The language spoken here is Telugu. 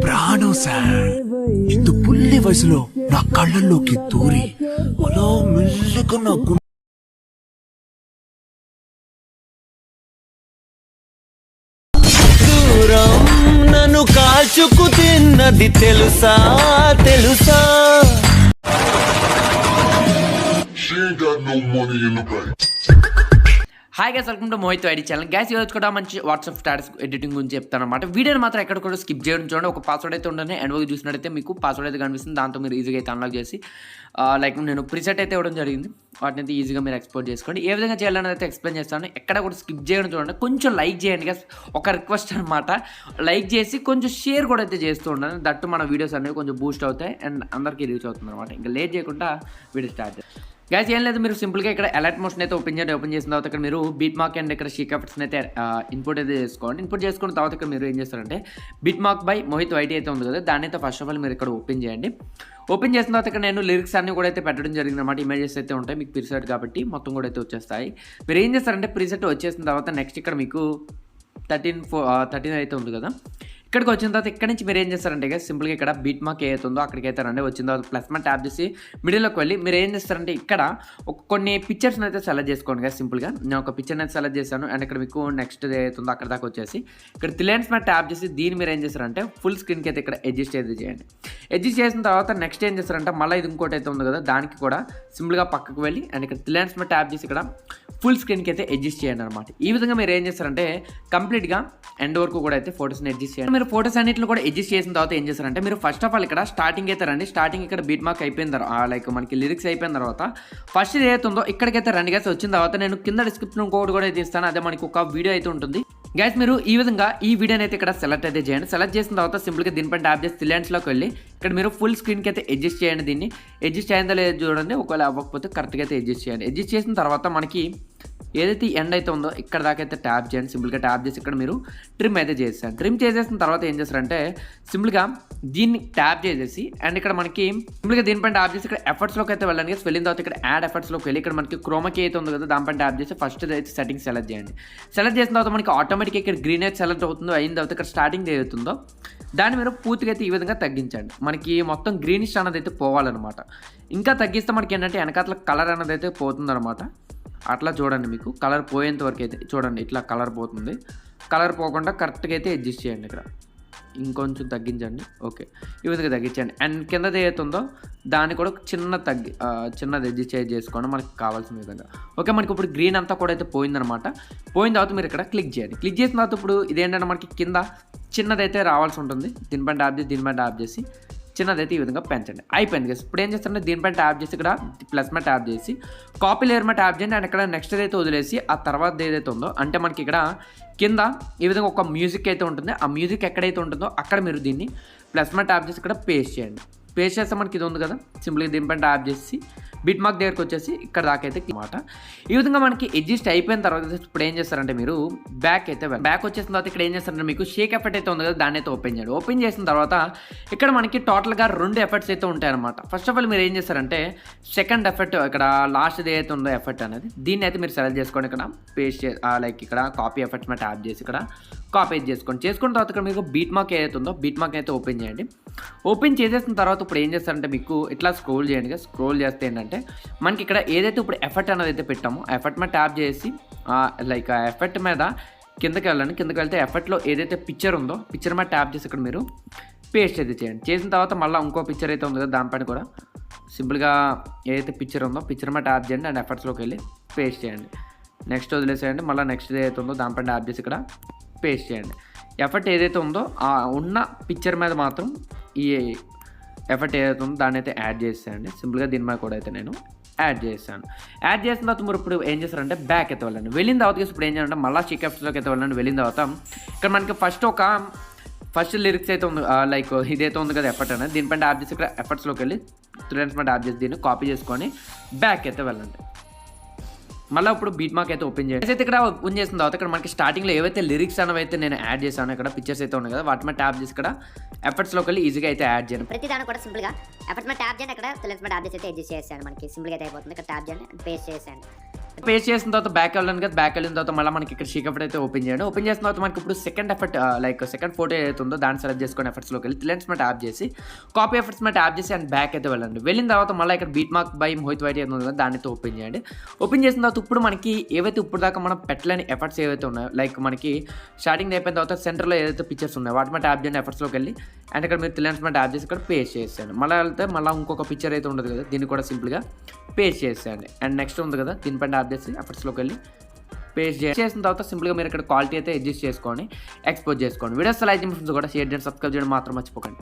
ప్రాణం సార్. ఇంత పుల్లి వయసులో నా కళ్ళల్లోకి దూరి అలా మెల్లగా నా నన్ను కాల్చుకు తిన్నది తెలుసా తెలుసా. Hi guys, welcome to MohithYT channel. Guys ఈరోజు కూడా మంచి వాట్సాప్ స్టాటస్ ఎడిటింగ్ గురించి చెప్తాను అనమాట. వీడియోని మాత్రం ఎక్కడ కూడా స్కిప్ చేయడం చూడండి. ఒక పాస్వర్డ్ అయితే ఉండని ఎండ్ వరకు చూసినట్టయితే మీకు పాస్వర్డ్ అయితే కనిపిస్తుంది. దాంతో మీరు ఈజీగా అయితే అన్లాక్ చేసి లైక్ నేను ప్రిసెట్ అయితే ఇవ్వడం జరిగింది. వాటిని అయితే ఈజీగా మీరు ఎక్స్పోర్ట్ చేసుకోండి. ఏ విధంగా చేయాలని అయితే ఎక్స్ప్లెయిన్ చేస్తాను. ఎక్కడ కూడా స్కిప్ చేయడం చూడండి. కొంచెం లైక్ చేయండి గైస్, ఒక రిక్వెస్ట్ అనమాట. లైక్ చేసి కొంచెం షేర్ కూడా అయితే చేస్తూ ఉండండి. దట్టు మన వీడియోస్ అనేవి కొంచెం బూస్ట్ అవుతాయి అండ్ అందరికీ రీచ్ అవుతుంది అనమాట. ఇంకా లేట్ చేయకుండా వీడియో స్టార్ట్ చేస్తాను. గైస్ ఏం లేదు, మీరు సింపుల్గా ఇక్కడ అలర్ట్ మోషన్ అయితే ఓపెన్ చేసిన తర్వాత ఇక్కడ మీరు బీట్ మార్క్ అండ్ ఇక్కడ షీక్ ఎఫెక్ట్స్ని అయితే ఇన్పుట్ అయితే చేసుకోండి. ఇన్పుట్ చేసుకున్న తర్వాత ఇక్కడ మీరు ఏం చేస్తారంటే బీట్ మార్క్ బై MohithYT అయితే ఉంది కదా, దాన్ని అయితే ఫస్ట్ ఆఫ్ ఆల్ మీరు ఇక్కడ ఓపెన్ చేయండి. ఓపెన్ చేసిన తర్వాత ఇక్కడ నేను లిరిక్స్ అన్ని కూడా అయితే పెట్టడం జరిగింది అనమాట. ఇమేజెస్ అయితే ఉంటాయి మీకు ప్రీసెట్ కాబట్టి మొత్తం కూడా అయితే వచ్చేస్తాయి. మీరు ఏం చేస్తారంటే ప్రీసెట్ వచ్చేసిన తర్వాత నెక్స్ట్ ఇక్కడ మీకు 13 అయితే ఉంది కదా, ఇక్కడికి వచ్చిన తర్వాత ఇక్కడ నుంచి మీరు ఏం చేస్తారంటే ఇక సింపుల్గా ఇక్కడ బీట్ మార్క్ ఏదైతుందో అక్కడికి అయితే రండి. వచ్చిన తర్వాత ప్లస్ మన ట్యాప్ చేసి మిడిల్లోకి వెళ్ళి మీరు ఏం చేస్తారంటే ఇక్కడ కొన్ని పిక్చర్స్ని అయితే సెలెక్ట్ చేసుకోండి కదా. సింపుల్గా నేను ఒక పిక్చర్ని అయితే సెలెక్ట్ చేశాను అండ్ ఇక్కడ మీకు నెక్స్ట్ ఏదైతుందో అక్కడ దాకా వచ్చేసి ఇక్కడ త్రిలెన్స్ మీద ట్యాప్ చేసి దీన్ని మీరు ఏం చేస్తారంటే ఫుల్ స్క్రీన్కి అయితే ఇక్కడ అడ్జస్ట్ అయితే చేయండి. అడ్జస్ట్ చేసిన తర్వాత నెక్స్ట్ ఏం చేస్తారంటే మళ్ళీ ఇది ఇంకోటి అయితే ఉంది కదా, దానికి కూడా సింపుల్గా పక్కకు వెళ్ళి అండ్ ఇక్కడ త్రిలెన్స్ మీద ట్యాప్ చేసి ఇక్కడ ఫుల్ స్క్రీన్కి అయితే అడ్జస్ట్ చేయండి అనమాట. ఈ విధంగా మీరు ఏం చేస్తారంటే కంప్లీట్గా ఎండ్ వరకు కూడా అయితే ఫోటోస్ని అడ్జస్ట్ చేయండి. మీరు ఫోటోస్ అన్నింటిని కూడా అడ్జస్ట్ చేసిన తర్వాత ఏం చేస్తారంటే మీరు ఫస్ట్ ఆఫ్ ఆల్ ఇక్కడ స్టార్టింగ్ అయితే రండి. స్టార్టింగ్ ఇక్కడ బీట్ మార్క్ అయిపోయిన తర్వాత లైక్ మనకి లిరిక్స్ అయిపోయిన తర్వాత ఫస్ట్ ఏదైతే ఉందో ఇక్కడికైతే రండి గైస్. వచ్చిన తర్వాత నేను కింద డిస్క్రిప్షన్ కోడ్ కూడా అయితే ఇస్తాను, అదే మనకి ఒక వీడియో అయితే ఉంటుంది గైస్. మీరు ఈ విధంగా ఈ వీడియోని అయితే ఇక్కడ సెలెక్ట్ అయితే చేయండి. సెలెక్ట్ చేసిన తర్వాత సింపుల్గా దీనిపైన ట్యాప్ చేసి త్రిలెన్స్లోకి వెళ్ళి ఇక్కడ మీరు ఫుల్ స్క్రీన్కి అయితే అడ్జస్ట్ చేయండి. దీన్ని అడ్జస్ట్ అయిందో లేదో చూడండి, ఒకవేళ అవ్వకపోతే కరెక్ట్గా అయితే అడ్జస్ట్ చేయండి. అడ్జస్ట్ చేసిన తర్వాత మనకి ఏదైతే ఎండ్ అయితే ఉందో ఇక్కడ దాకా అయితే ట్యాప్ చేయండి. సింపుల్గా ట్యాప్ చేసి ఇక్కడ మీరు ట్రిమ్ అయితే చేస్తాను. ట్రిమ్ చేసేసిన తర్వాత ఏం చేస్తారంటే సింపుల్గా దీన్ని ట్యాప్ చేసేసి అండ్ ఇక్కడ మనకి సింపుల్గా దీనిపైన ట్యాప్ చేసి ఇక్కడ ఎఫర్ట్స్లోకి అయితే వెళ్ళండి. వెళ్ళిన తర్వాత ఇక్కడ యాడ్ ఎఫర్ట్స్లోకి వెళ్ళి ఇక్కడ మనకి క్రోమాకి అయితే ఉంది కదా, దానిపైన ట్యాప్ చేసి ఫస్ట్ అయితే సెట్టింగ్ సెలెక్ట్ చేయండి. సెలెక్ట్ చేసిన తర్వాత మనకి ఆటోమేటిక్గా ఇక్కడ గ్రీన్ అయితే సెలెక్ట్ అవుతుందో అయిన తర్వాత ఇక్కడ స్టార్టింగ్ ఏదవుతుందో దాన్ని మీరు పూర్తిగా అయితే ఈ విధంగా తగ్గించండి. మనకి మొత్తం గ్రీనిష్ అన్నది అయితే పోవాలన్నమాట. ఇంకా తగ్గిస్తే మనకి ఏంటంటే వెనకాతల కలర్ అన్నది అయితే పోతుందన్నమాట. అట్లా చూడండి, మీకు కలర్ పోయేంత వరకు అయితే చూడండి, ఇట్లా కలర్ పోతుంది. కలర్ పోకుండా కరెక్ట్గా అయితే అడ్జస్ట్ చేయండి. ఇక్కడ ఇంకొంచెం తగ్గించండి. ఓకే, ఈ విధంగా తగ్గించండి. అండ్ కిందది ఏతుందో దాన్ని కూడా చిన్నది అడ్జస్ట్ చేసుకోండి మనకి కావాల్సిన విధంగా. ఓకే, మనకి ఇప్పుడు గ్రీన్ అంతా కూడా అయితే పోయిందనమాట. పోయిన తర్వాత మీరు ఇక్కడ క్లిక్ చేయండి. క్లిక్ చేసిన తర్వాత ఇప్పుడు ఇదేంటంటే మనకి కింద చిన్నదైతే రావాల్సి ఉంటుంది. దీనిపైన ట్యాప్ చేసి చిన్నదైతే ఈ విధంగా పెంచండి. అయిపోయింది కదా. ఇప్పుడు ఏం చేస్తారంటే దీనిపైన ట్యాప్ చేసి ఇక్కడ ప్లస్ మీద ట్యాప్ చేసి కాపీ లేయర్ మీద ట్యాప్ చేయండి అండ్ ఇక్కడ నెక్స్ట్ అయితే వదిలేసి ఆ తర్వాత ఏదైతే ఉందో అంటే మనకి ఇక్కడ కింద ఈ విధంగా ఒక మ్యూజిక్ అయితే ఉంటుంది. ఆ మ్యూజిక్ ఎక్కడైతే ఉంటుందో అక్కడ మీరు దీన్ని ప్లస్ మీద ట్యాప్ చేసి ఇక్కడ పేస్ట్ చేయండి. పేస్ట్ చేస్తే మనకి ఇది ఉంది కదా, సింపుల్గా దీనిపైన ట్యాప్ చేసి బిట్ మార్క్ దగ్గరికి వచ్చేసి ఇక్కడ దాకా అయితే అన్నమాట. ఈ విధంగా మనకి అడ్జస్ట్ అయిపోయిన తర్వాత ఇప్పుడు ఏం చేస్తారంటే మీరు బ్యాక్ వచ్చేసిన తర్వాత ఇక్కడ ఏం చేస్తారంటే మీకు షేక్ ఎఫెక్ట్ అయితే ఉంది కదా, దాన్ని అయితే ఓపెన్ చేయండి. ఓపెన్ చేసిన తర్వాత ఇక్కడ మనకి టోటల్గా 2 ఎఫెక్ట్స్ అయితే ఉంటాయన్నమాట. ఫస్ట్ ఆఫ్ ఆల్ మీరు ఏం చేస్తారంటే సెకండ్ ఎఫెక్ట్ ఇక్కడ లాస్ట్ ఏదైతే ఉందో ఎఫెక్ట్ అనేది దీన్ని అయితే మీరు సెలెక్ట్ చేసుకోండి. ఇక్కడ పేస్ట్ లైక్ ఇక్కడ కాపీ ఎఫెక్ట్స్ మీద ట్యాప్ చేసి ఇక్కడ కాపీ చేసుకున్న తర్వాత ఇక్కడ మీకు బీట్ మార్క్ ఏదైతే ఉందో బీట్ మార్క్ అయితే ఓపెన్ చేయండి. ఓపెన్ చేసేసిన తర్వాత ఇప్పుడు ఏం చేస్తారంటే మీకు ఇట్లా స్క్రోల్ చేయండి. స్క్రోల్ చేస్తే ఏంటంటే మనకి ఇక్కడ ఏదైతే ఇప్పుడు ఎఫెక్ట్ అనేది అయితే పెట్టామో ఆ ఎఫెక్ట్ మీద ట్యాప్ చేసి లైక్ ఆ ఎఫెక్ట్ మీద కిందకి వెళ్ళండి. కిందకి వెళ్తే ఎఫెక్ట్లో ఏదైతే పిక్చర్ ఉందో పిక్చర్ మీద ట్యాప్ చేసి ఇక్కడ మీరు పేస్ట్ అయితే చేయండి. చేసిన తర్వాత మళ్ళీ ఇంకో పిక్చర్ అయితే ఉంది కదా, దానిపైన కూడా సింపుల్గా ఏదైతే పిక్చర్ ఉందో పిక్చర్ మీద ట్యాప్ చేయండి అండ్ ఎఫెక్ట్స్లోకి వెళ్ళి పేస్ట్ చేయండి. నెక్స్ట్ వదిలేసేయండి. మళ్ళీ నెక్స్ట్ ఏదైతే ఉందో దానిపైన ట్యాప్ చేసి ఇక్కడ పేస్ట్ చేయండి. ఎఫెక్ట్ ఏదైతే ఉందో ఆ ఉన్న పిక్చర్ మీద మాత్రం ఈ ఎఫెక్ట్ ఏదైతే ఉందో దాన్ని అయితే యాడ్ చేసేయండి. సింపుల్గా దీని మీద కూడా అయితే నేను యాడ్ చేశాను. యాడ్ చేసిన తర్వాత మీరు ఇప్పుడు ఏం చేస్తారంటే బ్యాక్ అయితే వెళ్ళండి. వెళ్ళిన తర్వాత ఇప్పుడు ఏం చేయాలంటే మళ్ళీ షీక్ ఎఫెక్ట్స్లోకి అయితే వెళ్ళండి. వెళ్ళిన తర్వాత ఇక్కడ మనకి ఫస్ట్ లిరిక్స్ అయితే ఉంది లైక్ ఇదైతే ఉంది కదా ఎఫెక్ట్ అనేది, దీనిపైన ట్యాప్ చేసి ఇక్కడ ఎఫెక్ట్స్లోకి వెళ్ళి త్రిలెన్స్ మీద ట్యాప్ చేసి దీన్ని కాపీ చేసుకొని బ్యాక్ అయితే వెళ్ళండి. మళ్ళీ ఇప్పుడు బీట్ మార్క్ అయితే ఓపెన్ చేయండి. అయితే ఇక్కడ ఓపెన్ చేసిన తర్వాత ఇక్కడ మనకి స్టార్టింగ్లో ఏవైతే లిరిక్స్ అనేవి అయితే నేను యాడ్ చేశాను, ఇక్కడ పిక్చర్స్ అయితే ఉన్నాయి కదా, వాటి మీద ట్యాప్ చేసి ఇక్కడ ఎఫర్ట్స్లోకి వెళ్ళి ఈజీగా అయితే యాడ్ చేయండి. ప్రతి దాన్ని కూడా సింపుల్గా ఎఫర్ట్స్ మీద ట్యాప్ చేయండి. అక్కడ త్రిలెన్స్ మీద ట్యాప్ చేసి అయితే అడ్జస్ట్ చేసేయండి. మనకి సింపుల్గా అయితే అయిపోతుంది. ఇక్కడ ట్యాప్ చేయండి, పేస్ట్ చేసేయండి. పేస్ట్ చేసిన తర్వాత బ్యాక్ వెళ్ళాను కదా, బ్యాక్ వెళ్ళిన తర్వాత మళ్ళీ మనకి ఇక్కడ షీక్ ఎఫెక్ట్ అయితే ఓపెన్ చేయండి. ఓపెన్ చేసిన తర్వాత మనకి ఇప్పుడు second effect like second photo ఏదైతే ఉందో దాన్ని సెలెక్ట్ చేసుకొని ఎఫెక్ట్స్లోకి వెళ్ళి లెన్స్ మీద ట్యాప్ చేసి కాపీ ఎఫెక్ట్స్ మీద ట్యాప్ చేసి అండ్ బ్యాక్ అయితే వెళ్ళండి. వెళ్ళిన తర్వాత మళ్ళీ ఇక్కడ బీట్ మార్క్ బై MohithYT ఉంది కదా, దాన్ని అయితే ఓపెన్ చేయండి. ఓపెన్ చేసిన తర్వాత ఇప్పుడు మనకి ఏవైతే ఇప్పుడు దాకా మనం పెట్టలేని ఎఫెక్ట్స్ ఏవైతే ఉన్నాయో లైక్ మనకి స్టార్టింగ్ అయిపోయిన తర్వాత సెంటర్లో ఏదైతే పిక్చర్స్ ఉన్నాయో వాటి మీద ట్యాప్ చేయండి ఎఫెక్ట్స్లోకి వెళ్ళి అండ్ ఇక్కడ మీరు లెన్స్ మీద ట్యాప్ చేసి ఇక్కడ పేస్ట్ చేసేయండి. మళ్ళీ వెళ్తే మళ్ళీ ఇంకొక పిక్చర్ అయితే ఉండదు కదా, దీన్ని కూడా సింపుల్గా పేస్ట్ చేసేయండి. అండ్ నెక్స్ట్ ఉంది కదా, దీనిపైన ట్యాప్ చేసి ఎఫెక్ట్స్లోకి వెళ్ళి పేస్ట్ చేసిన తర్వాత సింపుల్గా మీరు ఇక్కడ క్వాలిటీ అయితే అడ్జస్ట్ చేసుకొని ఎక్స్పోజ్ చేసుకోండి. వీడియోస్ లైక్ కూడా షేర్ చేయండి, సబ్స్క్రైబ్ చేయడం మాత్రం మర్చిపోకండి.